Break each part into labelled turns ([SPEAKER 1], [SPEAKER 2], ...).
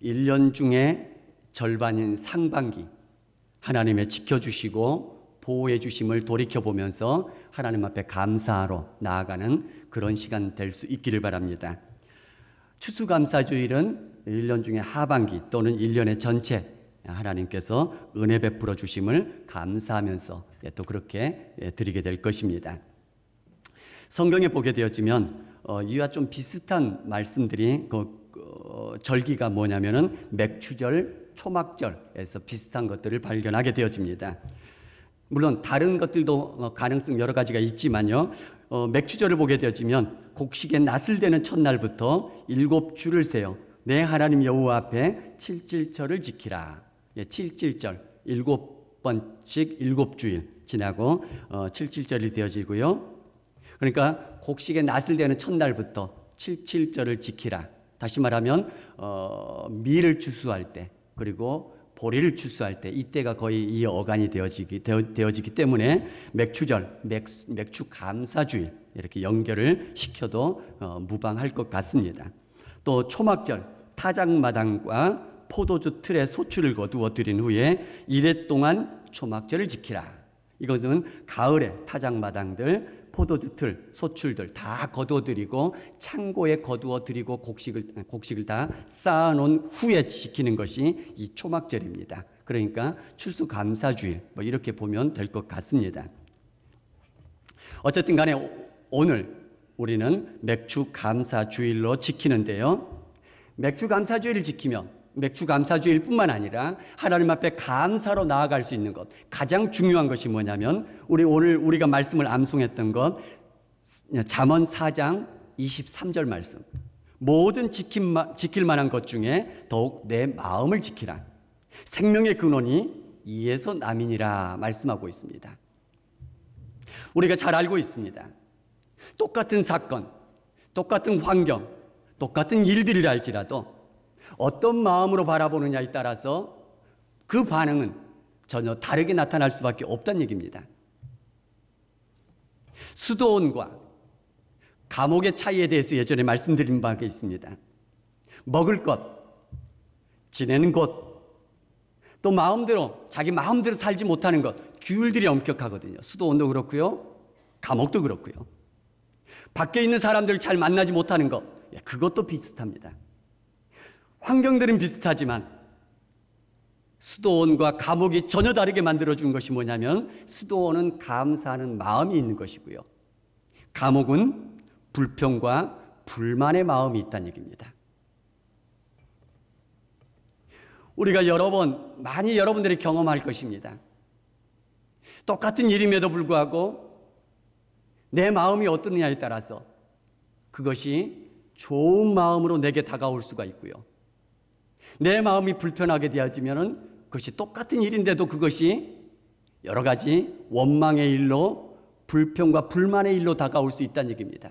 [SPEAKER 1] 1년 중에 절반인 상반기 하나님의 지켜주시고 보호해 주심을 돌이켜보면서 하나님 앞에 감사하러 나아가는 그런 시간 될 수 있기를 바랍니다. 추수감사주일은 1년 중에 하반기 또는 1년의 전체 하나님께서 은혜 베풀어 주심을 감사하면서 또 그렇게 드리게 될 것입니다. 성경에 보게 되었지만 이와 좀 비슷한 말씀들이 절기가 뭐냐면은 맥추절, 초막절에서 비슷한 것들을 발견하게 되어집니다. 물론 다른 것들도 가능성 여러 가지가 있지만요. 맥추절을 보게 되어지면 곡식의 낫을 되는 첫날부터 7주를 세어 내 하나님 여호와 앞에 칠칠절을 지키라. 7.7절 7번씩 7주일 지나고 7.7절이 되어지고요. 그러니까 곡식의 낫을 되는 첫날부터 7.7절을 지키라. 다시 말하면 밀을 추수할 때 그리고 보리를 추수할 때 이때가 거의 이 어간이 되어지기 때문에 맥추절, 맥추 감사주일 이렇게 연결을 시켜도 무방할 것 같습니다. 또 초막절, 타작마당과 포도주 틀에 소출을 거두어 드린 후에 이래 동안 초막절을 지키라. 이것은 가을에 타작마당들, 포도주 틀, 소출들 다 거두어 드리고 창고에 거두어 드리고 곡식을 다 쌓아놓은 후에 지키는 것이 이 초막절입니다. 그러니까 추수감사주일 이렇게 보면 될 것 같습니다. 어쨌든 간에 오늘 우리는 맥추감사주일로 지키는데요. 맥추감사주일을 지키면 맥추감사주일 뿐만 아니라 하나님 앞에 감사로 나아갈 수 있는 것, 가장 중요한 것이 뭐냐면 오늘 우리가 말씀을 암송했던 것 잠언 4장 23절 말씀, 모든 지킬 만한 것 중에 더욱 내 마음을 지키라. 생명의 근원이 이에서 남이니라 말씀하고 있습니다. 우리가 잘 알고 있습니다. 똑같은 사건, 똑같은 환경, 똑같은 일들이라 할지라도 어떤 마음으로 바라보느냐에 따라서 그 반응은 전혀 다르게 나타날 수밖에 없다는 얘기입니다. 수도원과 감옥의 차이에 대해서 예전에 말씀드린 바가 있습니다. 먹을 것, 지내는 곳, 또 자기 마음대로 살지 못하는 것, 규율들이 엄격하거든요. 수도원도 그렇고요, 감옥도 그렇고요. 밖에 있는 사람들을 잘 만나지 못하는 것, 그것도 비슷합니다. 환경들은 비슷하지만 수도원과 감옥이 전혀 다르게 만들어준 것이 뭐냐면 수도원은 감사하는 마음이 있는 것이고요. 감옥은 불평과 불만의 마음이 있다는 얘기입니다. 우리가 많이 여러분들이 경험할 것입니다. 똑같은 일임에도 불구하고 내 마음이 어떠느냐에 따라서 그것이 좋은 마음으로 내게 다가올 수가 있고요. 내 마음이 불편하게 되어지면 그것이 똑같은 일인데도 그것이 여러 가지 원망의 일로 불평과 불만의 일로 다가올 수 있다는 얘기입니다.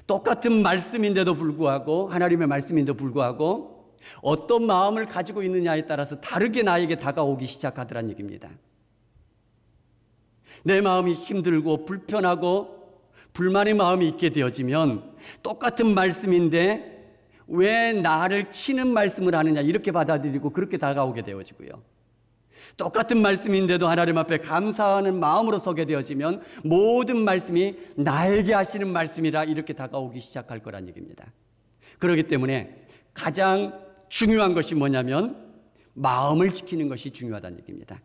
[SPEAKER 1] 똑같은 말씀인데도 불구하고 하나님의 말씀인데도 불구하고 어떤 마음을 가지고 있느냐에 따라서 다르게 나에게 다가오기 시작하더란 얘기입니다. 내 마음이 힘들고 불편하고 불만의 마음이 있게 되어지면 똑같은 말씀인데 왜 나를 치는 말씀을 하느냐 이렇게 받아들이고 그렇게 다가오게 되어지고요. 똑같은 말씀인데도 하나님 앞에 감사하는 마음으로 서게 되어지면 모든 말씀이 나에게 하시는 말씀이라 이렇게 다가오기 시작할 거란 얘기입니다. 그렇기 때문에 가장 중요한 것이 뭐냐면 마음을 지키는 것이 중요하다는 얘기입니다.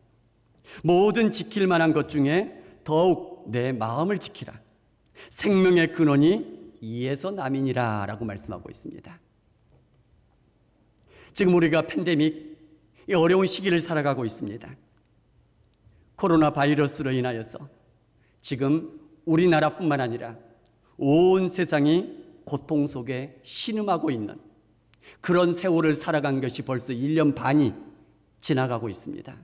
[SPEAKER 1] 모든 지킬 만한 것 중에 더욱 내 마음을 지키라. 생명의 근원이 이에서 남이니라 라고 말씀하고 있습니다. 지금 우리가 팬데믹, 이 어려운 시기를 살아가고 있습니다. 코로나 바이러스로 인하여서 지금 우리나라뿐만 아니라 온 세상이 고통 속에 신음하고 있는 그런 세월을 살아간 것이 벌써 1년 반이 지나가고 있습니다.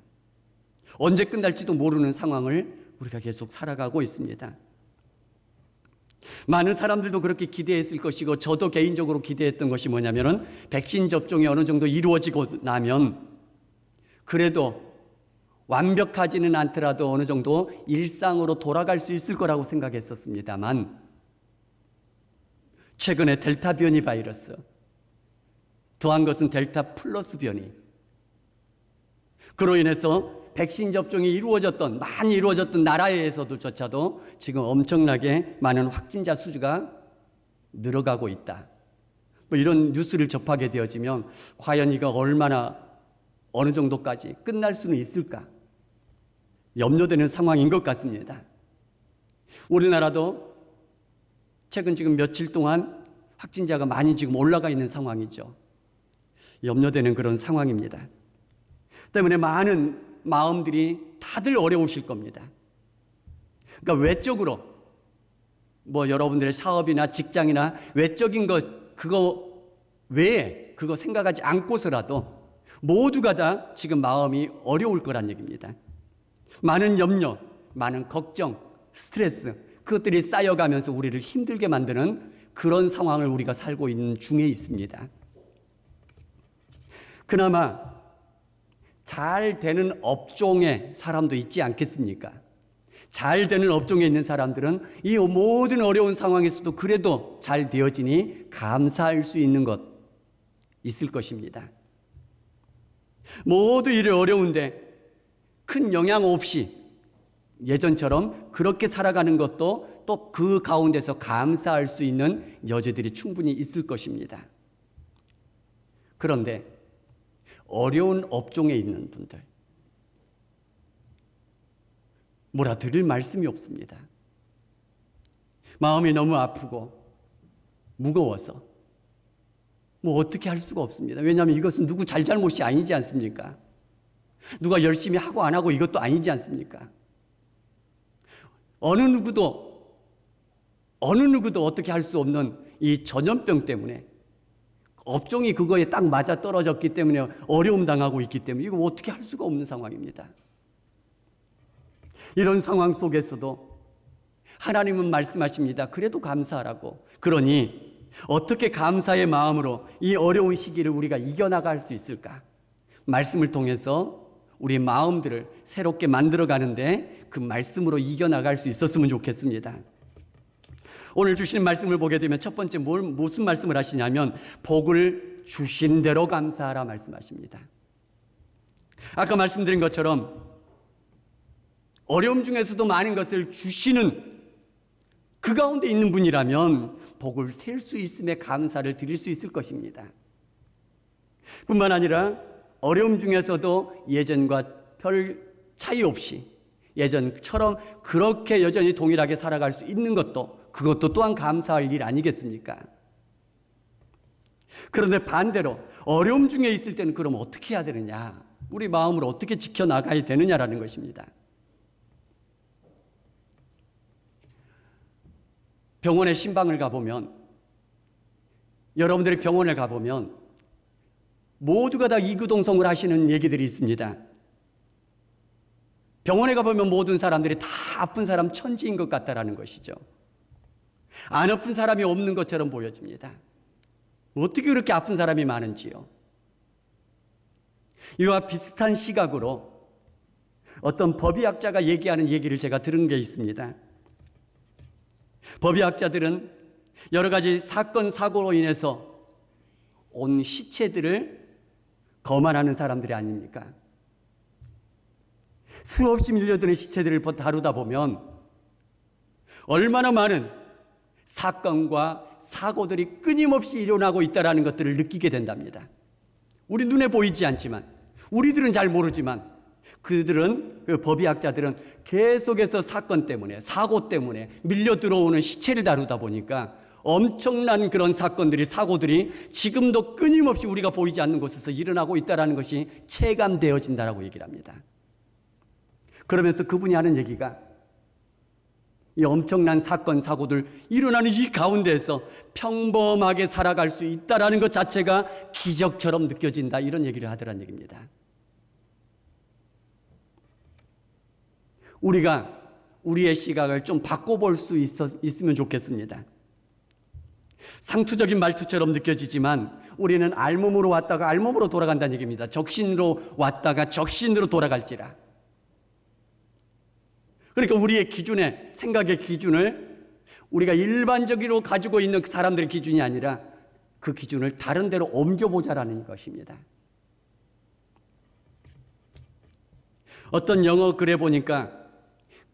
[SPEAKER 1] 언제 끝날지도 모르는 상황을 우리가 계속 살아가고 있습니다. 많은 사람들도 그렇게 기대했을 것이고 저도 개인적으로 기대했던 것이 뭐냐면은 백신 접종이 어느 정도 이루어지고 나면 그래도 완벽하지는 않더라도 어느 정도 일상으로 돌아갈 수 있을 거라고 생각했었습니다만 최근에 델타 변이 바이러스, 더한 것은 델타 플러스 변이. 그로 인해서 백신 접종이 많이 이루어졌던 나라에서조차도 지금 엄청나게 많은 확진자 수가 늘어가고 있다. 뭐 이런 뉴스를 접하게 되어지면 과연 이거 어느 정도까지 끝날 수는 있을까? 염려되는 상황인 것 같습니다. 우리나라도 최근 지금 며칠 동안 확진자가 많이 지금 올라가 있는 상황이죠. 염려되는 그런 상황입니다. 때문에 많은 마음들이 다들 어려우실 겁니다. 그러니까 외적으로 여러분들의 사업이나 직장이나 외적인 것 그거 외에 그거 생각하지 않고서라도 모두가 다 지금 마음이 어려울 거란 얘기입니다. 많은 염려, 많은 걱정, 스트레스 그것들이 쌓여가면서 우리를 힘들게 만드는 그런 상황을 우리가 살고 있는 중에 있습니다. 그나마 잘 되는 업종의 사람도 있지 않겠습니까? 잘 되는 업종에 있는 사람들은 이 모든 어려운 상황에서도 그래도 잘 되어지니 감사할 수 있는 것 있을 것입니다. 모두 일이 어려운데 큰 영향 없이 예전처럼 그렇게 살아가는 것도 또 그 가운데서 감사할 수 있는 여지들이 충분히 있을 것입니다. 그런데 어려운 업종에 있는 분들 뭐라 드릴 말씀이 없습니다. 마음이 너무 아프고 무거워서 어떻게 할 수가 없습니다. 왜냐하면 이것은 누구 잘잘못이 아니지 않습니까? 누가 열심히 하고 안 하고 이것도 아니지 않습니까? 어느 누구도 어떻게 할 수 없는 이 전염병 때문에 업종이 그거에 딱 맞아 떨어졌기 때문에 어려움 당하고 있기 때문에 이거 어떻게 할 수가 없는 상황입니다. 이런 상황 속에서도 하나님은 말씀하십니다. 그래도 감사하라고. 그러니 어떻게 감사의 마음으로 이 어려운 시기를 우리가 이겨나갈 수 있을까? 말씀을 통해서 우리 마음들을 새롭게 만들어가는데 그 말씀으로 이겨나갈 수 있었으면 좋겠습니다. 오늘 주신 말씀을 보게 되면 첫 번째 무슨 말씀을 하시냐면 복을 주신 대로 감사하라 말씀하십니다. 아까 말씀드린 것처럼 어려움 중에서도 많은 것을 주시는 그 가운데 있는 분이라면 복을 셀 수 있음에 감사를 드릴 수 있을 것입니다. 뿐만 아니라 어려움 중에서도 예전과 별 차이 없이 예전처럼 그렇게 여전히 동일하게 살아갈 수 있는 그것도 또한 감사할 일 아니겠습니까? 그런데 반대로 어려움 중에 있을 때는 그럼 어떻게 해야 되느냐? 우리 마음을 어떻게 지켜나가야 되느냐라는 것입니다. 병원에 신방을 가보면 여러분들이 병원을 가보면 모두가 다 이구동성을 하시는 얘기들이 있습니다. 병원에 가보면 모든 사람들이 다 아픈 사람 천지인 것 같다라는 것이죠. 안 아픈 사람이 없는 것처럼 보여집니다. 어떻게 그렇게 아픈 사람이 많은지요. 이와 비슷한 시각으로 어떤 법의학자가 얘기하는 얘기를 제가 들은 게 있습니다. 법의학자들은 여러 가지 사건, 사고로 인해서 온 시체들을 거만하는 사람들이 아닙니까? 수없이 밀려드는 시체들을 다루다 보면 얼마나 많은 사건과 사고들이 끊임없이 일어나고 있다는 것들을 느끼게 된답니다. 우리 눈에 보이지 않지만 우리들은 잘 모르지만 그 법의학자들은 계속해서 사건 때문에 사고 때문에 밀려 들어오는 시체를 다루다 보니까 엄청난 그런 사건들이 사고들이 지금도 끊임없이 우리가 보이지 않는 곳에서 일어나고 있다는 것이 체감되어진다라고 얘기를 합니다. 그러면서 그분이 하는 얘기가 이 엄청난 사건 사고들 일어나는 이 가운데에서 평범하게 살아갈 수 있다는 것 자체가 기적처럼 느껴진다 이런 얘기를 하더란 얘기입니다. 우리가 우리의 시각을 좀 바꿔볼 수 있으면 좋겠습니다. 상투적인 말투처럼 느껴지지만 우리는 알몸으로 왔다가 알몸으로 돌아간다는 얘기입니다. 적신으로 왔다가 적신으로 돌아갈지라. 그러니까 우리의 기준에 생각의 기준을 우리가 일반적으로 가지고 있는 사람들의 기준이 아니라 그 기준을 다른 데로 옮겨보자라는 것입니다. 어떤 영어 글에 보니까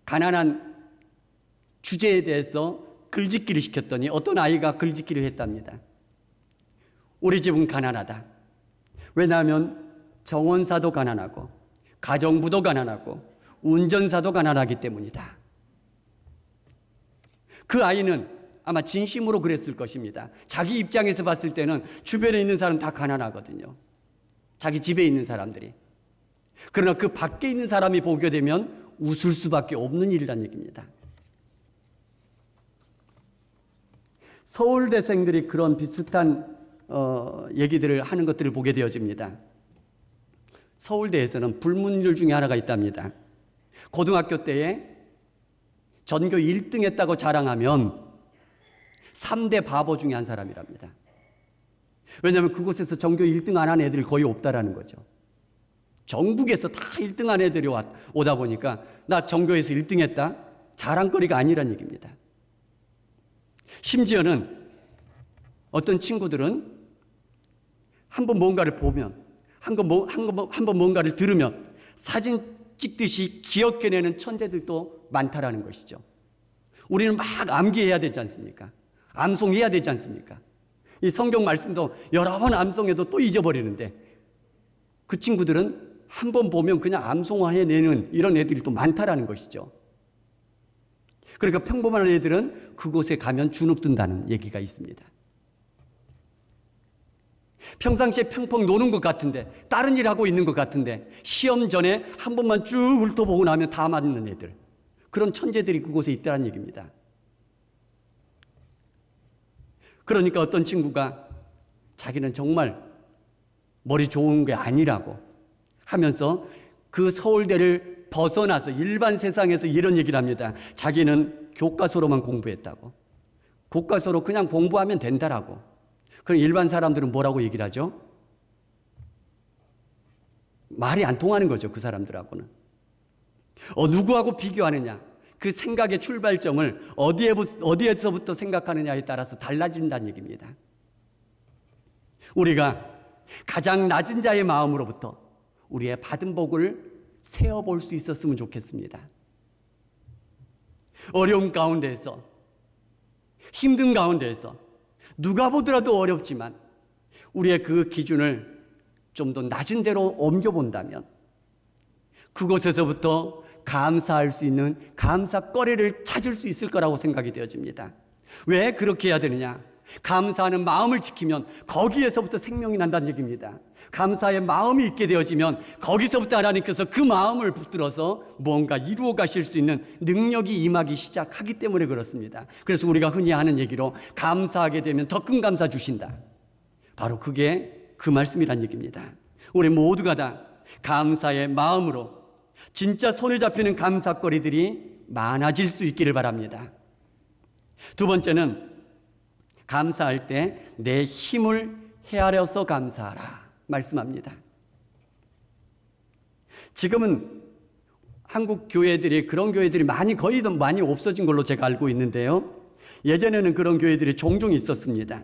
[SPEAKER 1] 가난한 주제에 대해서 글짓기를 시켰더니 어떤 아이가 글짓기를 했답니다. 우리 집은 가난하다. 왜냐하면 정원사도 가난하고 가정부도 가난하고 운전사도 가난하기 때문이다. 그 아이는 아마 진심으로 그랬을 것입니다. 자기 입장에서 봤을 때는 주변에 있는 사람 다 가난하거든요. 자기 집에 있는 사람들이. 그러나 그 밖에 있는 사람이 보게 되면 웃을 수밖에 없는 일이란 얘기입니다. 서울대생들이 그런 비슷한 얘기들을 하는 것들을 보게 되어집니다. 서울대에서는 불문율 중에 하나가 있답니다. 고등학교 때에 전교 1등 했다고 자랑하면 3대 바보 중에 한 사람이랍니다. 왜냐하면 그곳에서 전교 1등 안 한 애들이 거의 없다라는 거죠. 전국에서 다 1등 한 애들이 오다 보니까 나 전교에서 1등 했다? 자랑거리가 아니란 얘기입니다. 심지어는 어떤 친구들은 한번 뭔가를 보면 한번 뭔가를 들으면 사진 찍듯이 기억해내는 천재들도 많다라는 것이죠. 우리는 막 암기해야 되지 않습니까? 암송해야 되지 않습니까? 이 성경 말씀도 여러 번 암송해도 또 잊어버리는데 그 친구들은 한번 보면 그냥 암송해내는 이런 애들이 또 많다라는 것이죠. 그러니까 평범한 애들은 그곳에 가면 주눅든다는 얘기가 있습니다. 평상시에 펑펑 노는 것 같은데 다른 일 하고 있는 것 같은데 시험 전에 한 번만 쭉 훑어보고 나면 다 맞는 애들, 그런 천재들이 그곳에 있다는 얘기입니다. 그러니까 어떤 친구가 자기는 정말 머리 좋은 게 아니라고 하면서 그 서울대를 벗어나서 일반 세상에서 이런 얘기를 합니다. 자기는 교과서로만 공부했다고, 교과서로 그냥 공부하면 된다라고. 그럼 일반 사람들은 뭐라고 얘기를 하죠? 말이 안 통하는 거죠. 그 사람들하고는. 누구하고 비교하느냐, 그 생각의 출발점을 어디에서부터 생각하느냐에 따라서 달라진다는 얘기입니다. 우리가 가장 낮은 자의 마음으로부터 우리의 받은 복을 세어볼 수 있었으면 좋겠습니다. 어려운 가운데에서, 힘든 가운데에서, 누가 보더라도 어렵지만 우리의 그 기준을 좀 더 낮은 데로 옮겨본다면 그곳에서부터 감사할 수 있는 감사거리를 찾을 수 있을 거라고 생각이 되어집니다. 왜 그렇게 해야 되느냐? 감사하는 마음을 지키면 거기에서부터 생명이 난다는 얘기입니다. 감사의 마음이 있게 되어지면 거기서부터 하나님께서 그 마음을 붙들어서 뭔가 이루어 가실 수 있는 능력이 임하기 시작하기 때문에 그렇습니다. 그래서 우리가 흔히 하는 얘기로 감사하게 되면 더 큰 감사 주신다. 바로 그게 그 말씀이란 얘기입니다. 우리 모두가 다 감사의 마음으로 진짜 손에 잡히는 감사거리들이 많아질 수 있기를 바랍니다. 두 번째는 감사할 때 내 힘을 헤아려서 감사하라 말씀합니다. 지금은 한국 교회들이 그런 교회들이 거의 많이 없어진 걸로 제가 알고 있는데요. 예전에는 그런 교회들이 종종 있었습니다.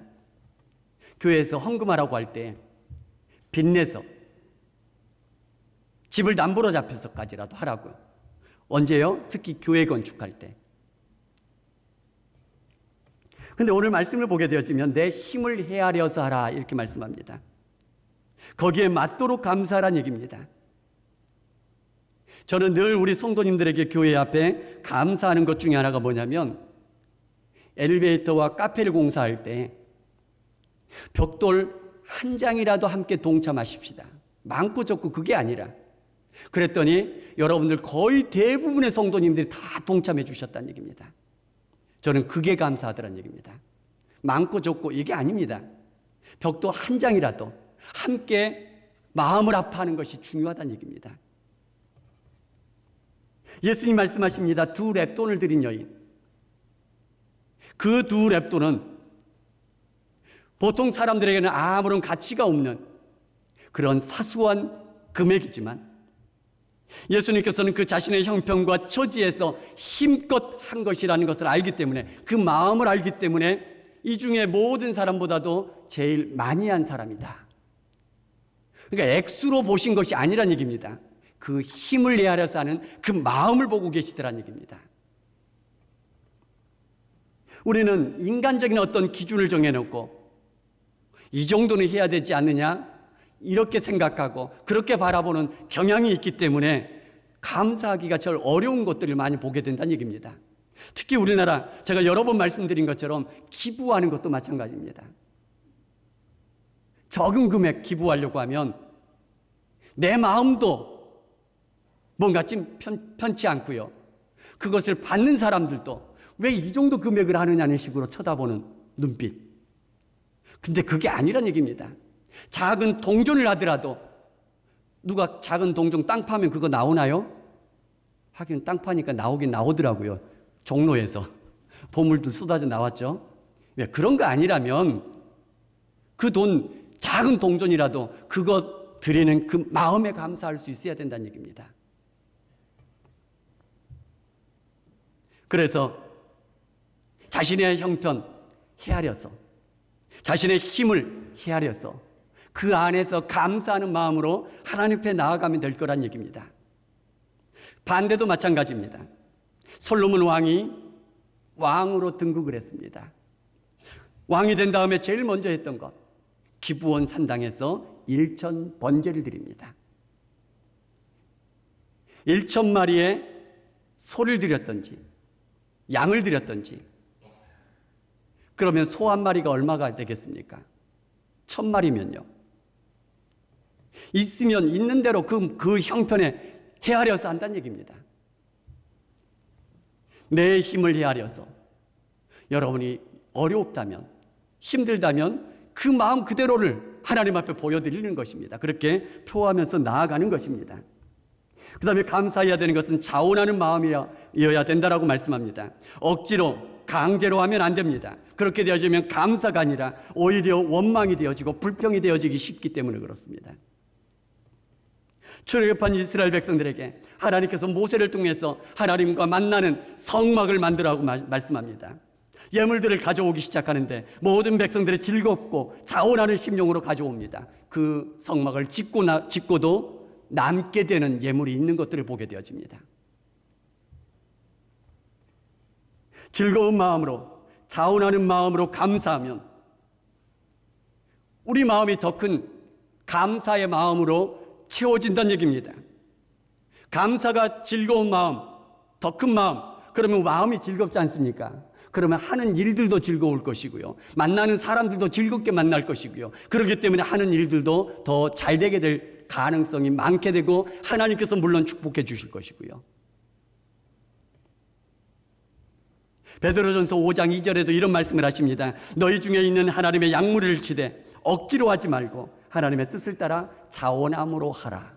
[SPEAKER 1] 교회에서 헌금하라고 할 때 빚내서 집을 담보로 잡혀서까지라도 하라고요. 언제요? 특히 교회 건축할 때. 근데 오늘 말씀을 보게 되어지면 내 힘을 헤아려서 하라 이렇게 말씀합니다. 거기에 맞도록 감사하라는 얘기입니다. 저는 늘 우리 성도님들에게 교회 앞에 감사하는 것 중에 하나가 뭐냐면 엘리베이터와 카페를 공사할 때 벽돌 한 장이라도 함께 동참하십시다. 많고 적고 그게 아니라, 그랬더니 여러분들 거의 대부분의 성도님들이 다 동참해 주셨다는 얘기입니다. 저는 그게 감사하더란 얘기입니다. 많고 적고 이게 아닙니다. 벽돌 한 장이라도 함께 마음을 아파하는 것이 중요하다는 얘기입니다. 예수님 말씀하십니다. 2 렙돈을 드린 여인. 그 2 렙돈은 보통 사람들에게는 아무런 가치가 없는 그런 사소한 금액이지만 예수님께서는 그 자신의 형편과 처지에서 힘껏 한 것이라는 것을 알기 때문에, 그 마음을 알기 때문에 이 중에 모든 사람보다도 제일 많이 한 사람이다. 그러니까 액수로 보신 것이 아니란 얘기입니다. 그 힘을 헤아려서 하는 그 마음을 보고 계시더란 얘기입니다. 우리는 인간적인 어떤 기준을 정해놓고 이 정도는 해야 되지 않느냐 이렇게 생각하고 그렇게 바라보는 경향이 있기 때문에 감사하기가 절 어려운 것들을 많이 보게 된다는 얘기입니다. 특히 우리나라, 제가 여러 번 말씀드린 것처럼 기부하는 것도 마찬가지입니다. 적은 금액 기부하려고 하면 내 마음도 뭔가 좀 편치 않고요. 그것을 받는 사람들도 왜 이 정도 금액을 하느냐는 식으로 쳐다보는 눈빛. 근데 그게 아니란 얘기입니다. 작은 동전을 하더라도 누가 작은 동전 땅 파면 그거 나오나요? 하긴 땅 파니까 나오긴 나오더라고요. 종로에서 보물들 쏟아져 나왔죠. 왜 그런 거 아니라면 그 돈 작은 동전이라도 그것 드리는 그 마음에 감사할 수 있어야 된다는 얘기입니다. 그래서 자신의 형편 헤아려서 자신의 힘을 헤아려서 그 안에서 감사하는 마음으로 하나님 앞에 나아가면 될 거란 얘기입니다. 반대도 마찬가지입니다. 솔로몬 왕이 왕으로 등극을 했습니다. 왕이 된 다음에 제일 먼저 했던 것, 기브온 산당에서 1천 번제를 드립니다. 1,000마리의 소를 드렸던지 양을 드렸던지, 그러면 소 한 마리가 얼마가 되겠습니까? 1,000마리면요. 있으면 있는 대로 그 형편에 헤아려서 한다는 얘기입니다. 내 힘을 헤아려서 여러분이 어렵다면, 힘들다면 그 마음 그대로를 하나님 앞에 보여드리는 것입니다. 그렇게 표하면서 나아가는 것입니다. 그 다음에 감사해야 되는 것은 자원하는 마음이어야 된다라고 말씀합니다. 억지로 강제로 하면 안 됩니다. 그렇게 되어지면 감사가 아니라 오히려 원망이 되어지고 불평이 되어지기 쉽기 때문에 그렇습니다. 출애굽한 이스라엘 백성들에게 하나님께서 모세를 통해서 하나님과 만나는 성막을 만들라고 말씀합니다. 예물들을 가져오기 시작하는데 모든 백성들이 즐겁고 자원하는 심령으로 가져옵니다. 그 성막을 짓고도 남게 되는 예물이 있는 것들을 보게 되어집니다. 즐거운 마음으로, 자원하는 마음으로 감사하면 우리 마음이 더 큰 감사의 마음으로 채워진다는 얘기입니다. 감사가 즐거운 마음, 더 큰 마음, 그러면 마음이 즐겁지 않습니까? 그러면 하는 일들도 즐거울 것이고요. 만나는 사람들도 즐겁게 만날 것이고요. 그렇기 때문에 하는 일들도 더 잘 되게 될 가능성이 많게 되고 하나님께서 물론 축복해 주실 것이고요. 베드로전서 5장 2절에도 이런 말씀을 하십니다. 너희 중에 있는 하나님의 약물을 치되 억지로 하지 말고 하나님의 뜻을 따라 자원함으로 하라.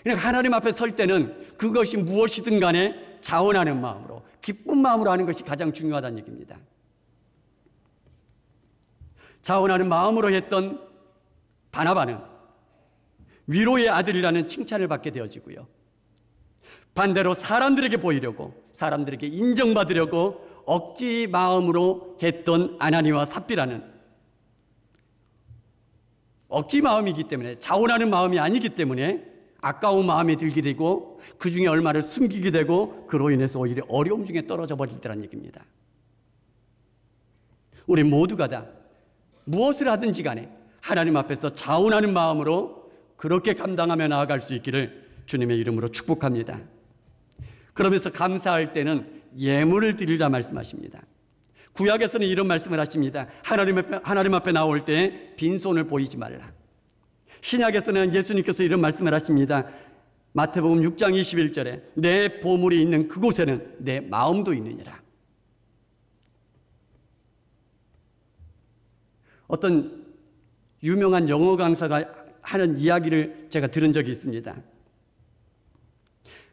[SPEAKER 1] 그러니까 하나님 앞에 설 때는 그것이 무엇이든 간에 자원하는 마음으로, 기쁜 마음으로 하는 것이 가장 중요하다는 얘기입니다. 자원하는 마음으로 했던 바나바는 위로의 아들이라는 칭찬을 받게 되어지고요. 반대로 사람들에게 보이려고, 사람들에게 인정받으려고 억지 마음으로 했던 아나니와 삽비라는, 억지 마음이기 때문에, 자원하는 마음이 아니기 때문에 아까운 마음이 들게 되고 그 중에 얼마를 숨기게 되고 그로 인해서 오히려 어려움 중에 떨어져 버리더란 얘기입니다. 우리 모두가 다 무엇을 하든지 간에 하나님 앞에서 자원하는 마음으로 그렇게 감당하며 나아갈 수 있기를 주님의 이름으로 축복합니다. 그러면서 감사할 때는 예물을 드리라 말씀하십니다. 구약에서는 이런 말씀을 하십니다. 하나님 앞에 나올 때 빈손을 보이지 말라. 신약에서는 예수님께서 이런 말씀을 하십니다. 마태복음 6장 21절에 내 보물이 있는 그곳에는 내 마음도 있느니라. 어떤 유명한 영어 강사가 하는 이야기를 제가 들은 적이 있습니다.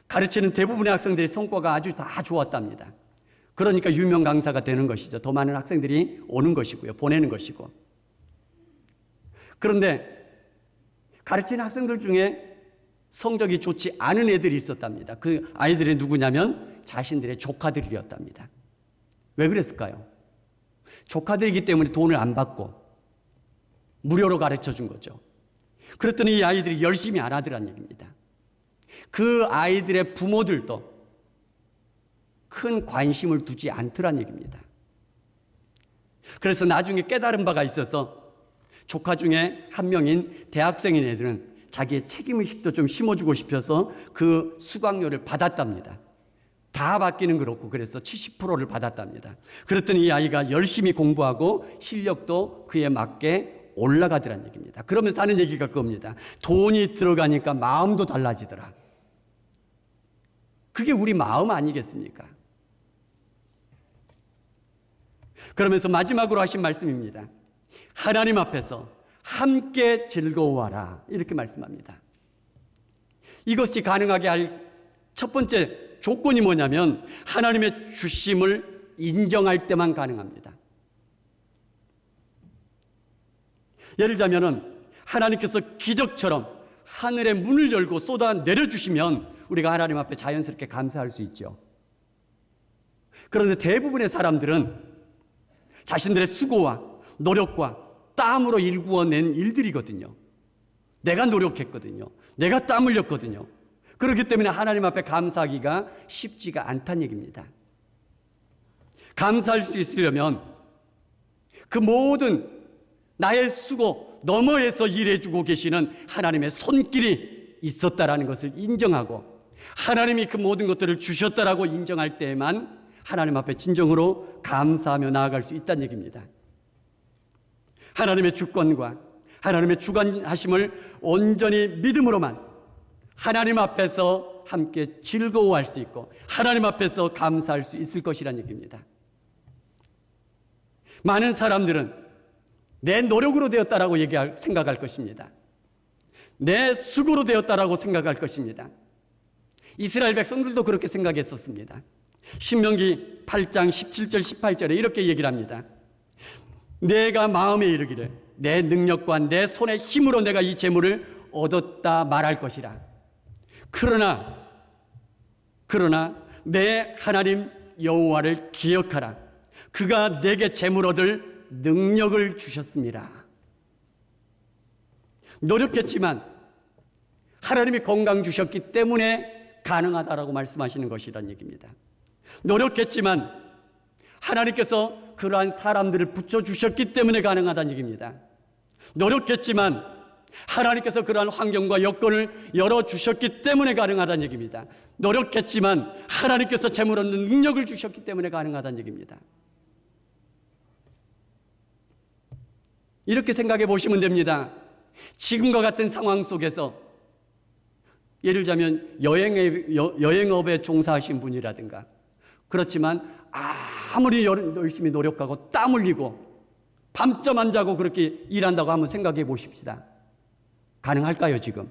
[SPEAKER 1] 가르치는 대부분의 학생들의 성과가 아주 다 좋았답니다. 그러니까 유명 강사가 되는 것이죠. 더 많은 학생들이 오는 것이고요. 보내는 것이고. 그런데 가르치는 학생들 중에 성적이 좋지 않은 애들이 있었답니다. 그 아이들이 누구냐면 자신들의 조카들이었답니다. 왜 그랬을까요? 조카들이기 때문에 돈을 안 받고 무료로 가르쳐 준 거죠. 그랬더니 이 아이들이 열심히 안 하더란 얘기입니다. 그 아이들의 부모들도 큰 관심을 두지 않더란 얘기입니다. 그래서 나중에 깨달은 바가 있어서 조카 중에 한 명인 대학생인 애들은 자기의 책임의식도 좀 심어주고 싶어서 그 수강료를 받았답니다. 다 받기는 그렇고 그래서 70%를 받았답니다. 그랬더니 이 아이가 열심히 공부하고 실력도 그에 맞게 올라가더란 얘기입니다. 그러면서 하는 얘기가 그겁니다. 돈이 들어가니까 마음도 달라지더라. 그게 우리 마음 아니겠습니까? 그러면서 마지막으로 하신 말씀입니다. 하나님 앞에서 함께 즐거워하라, 이렇게 말씀합니다. 이것이 가능하게 할 첫 번째 조건이 뭐냐면 하나님의 주심을 인정할 때만 가능합니다. 예를 들자면 하나님께서 기적처럼 하늘의 문을 열고 쏟아 내려주시면 우리가 하나님 앞에 자연스럽게 감사할 수 있죠. 그런데 대부분의 사람들은 자신들의 수고와 노력과 땀으로 일구어낸 일들이거든요. 내가 노력했거든요. 내가 땀 흘렸거든요. 그렇기 때문에 하나님 앞에 감사하기가 쉽지가 않다는 얘기입니다. 감사할 수 있으려면 그 모든 나의 수고 너머에서 일해주고 계시는 하나님의 손길이 있었다라는 것을 인정하고 하나님이 그 모든 것들을 주셨다라고 인정할 때에만 하나님 앞에 진정으로 감사하며 나아갈 수 있다는 얘기입니다. 하나님의 주권과 하나님의 주관하심을 온전히 믿음으로만 하나님 앞에서 함께 즐거워할 수 있고 하나님 앞에서 감사할 수 있을 것이라는 얘기입니다. 많은 사람들은 내 노력으로 되었다라고 생각할 것입니다. 내 수고로 되었다라고 생각할 것입니다. 이스라엘 백성들도 그렇게 생각했었습니다. 신명기 8장 17절 18절에 이렇게 얘기를 합니다. 내가 마음에 이르기를 내 능력과 내 손의 힘으로 내가 이 재물을 얻었다 말할 것이라. 그러나 내 하나님 여호와를 기억하라. 그가 내게 재물 얻을 능력을 주셨습니다. 노력했지만 하나님이 건강 주셨기 때문에 가능하다라고 말씀하시는 것이란 얘기입니다. 노력했지만 하나님께서 그러한 사람들을 붙여주셨기 때문에 가능하다는 얘기입니다. 노력했지만 하나님께서 그러한 환경과 여건을 열어주셨기 때문에 가능하다는 얘기입니다. 노력했지만 하나님께서 재물 얻는 능력을 주셨기 때문에 가능하다는 얘기입니다. 이렇게 생각해 보시면 됩니다. 지금과 같은 상황 속에서 예를 들자면 여행업에 종사하신 분이라든가 그렇지만 아무리 열심히 노력하고 땀 흘리고 밤잠 안 자고 그렇게 일한다고 한번 생각해 보십시다. 가능할까요 지금?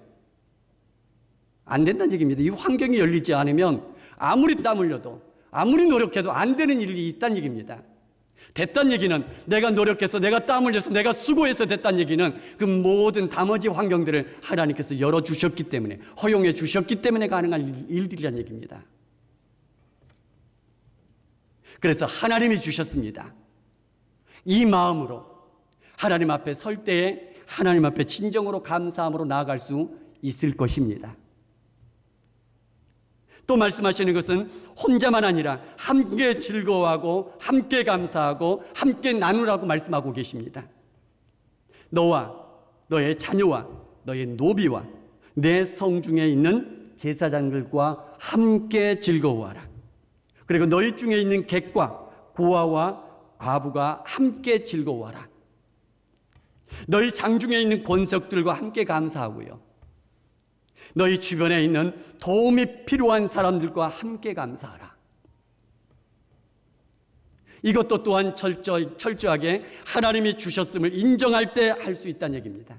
[SPEAKER 1] 안 된다는 얘기입니다. 이 환경이 열리지 않으면 아무리 땀 흘려도 아무리 노력해도 안 되는 일이 있다는 얘기입니다. 됐다는 얘기는 내가 노력해서 내가 땀 흘려서 내가 수고해서 됐다는 얘기는 그 모든 나머지 환경들을 하나님께서 열어주셨기 때문에 허용해 주셨기 때문에 가능한 일들이라는 얘기입니다. 그래서 하나님이 주셨습니다. 이 마음으로 하나님 앞에 설 때에 하나님 앞에 진정으로 감사함으로 나아갈 수 있을 것입니다. 또 말씀하시는 것은 혼자만 아니라 함께 즐거워하고 함께 감사하고 함께 나누라고 말씀하고 계십니다. 너와 너의 자녀와 너의 노비와 내 성중에 있는 제사장들과 함께 즐거워하라. 그리고 너희 중에 있는 객과 고아와 과부가 함께 즐거워하라. 너희 장중에 있는 권석들과 함께 감사하고요. 너희 주변에 있는 도움이 필요한 사람들과 함께 감사하라. 이것도 또한 철저하게 하나님이 주셨음을 인정할 때 할 수 있다는 얘기입니다.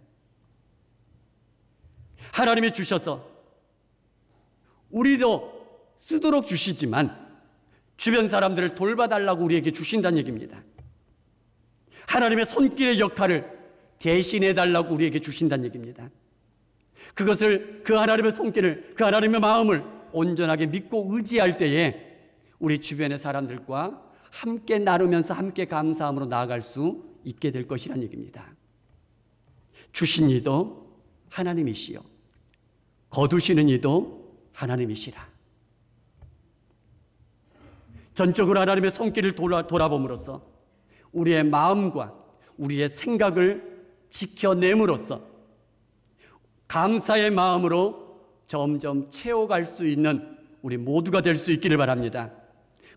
[SPEAKER 1] 하나님이 주셔서 우리도 쓰도록 주시지만 주변 사람들을 돌봐달라고 우리에게 주신다는 얘기입니다. 하나님의 손길의 역할을 대신해달라고 우리에게 주신다는 얘기입니다. 그것을 그 하나님의 손길을 그 하나님의 마음을 온전하게 믿고 의지할 때에 우리 주변의 사람들과 함께 나누면서 함께 감사함으로 나아갈 수 있게 될 것이란 얘기입니다. 주신 이도 하나님이시요 거두시는 이도 하나님이시라. 전적으로 하나님의 손길을 돌아봄으로써 우리의 마음과 우리의 생각을 지켜냄으로써 감사의 마음으로 점점 채워갈 수 있는 우리 모두가 될 수 있기를 바랍니다.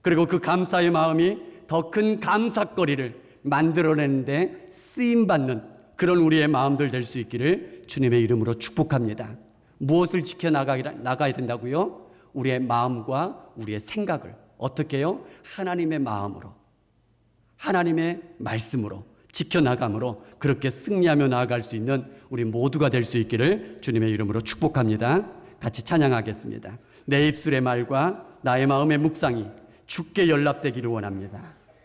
[SPEAKER 1] 그리고 그 감사의 마음이 더 큰 감사거리를 만들어내는데 쓰임받는 그런 우리의 마음들 될 수 있기를 주님의 이름으로 축복합니다. 무엇을 지켜나가야 된다고요? 우리의 마음과 우리의 생각을 어떻게 해요? 하나님의 마음으로, 하나님의 말씀으로 지켜나감으로 그렇게 승리하며 나아갈 수 있는 우리 모두가 될 수 있기를 주님의 이름으로 축복합니다. 같이 찬양하겠습니다. 내 입술의 말과 나의 마음의 묵상이 주께 연락되기를 원합니다.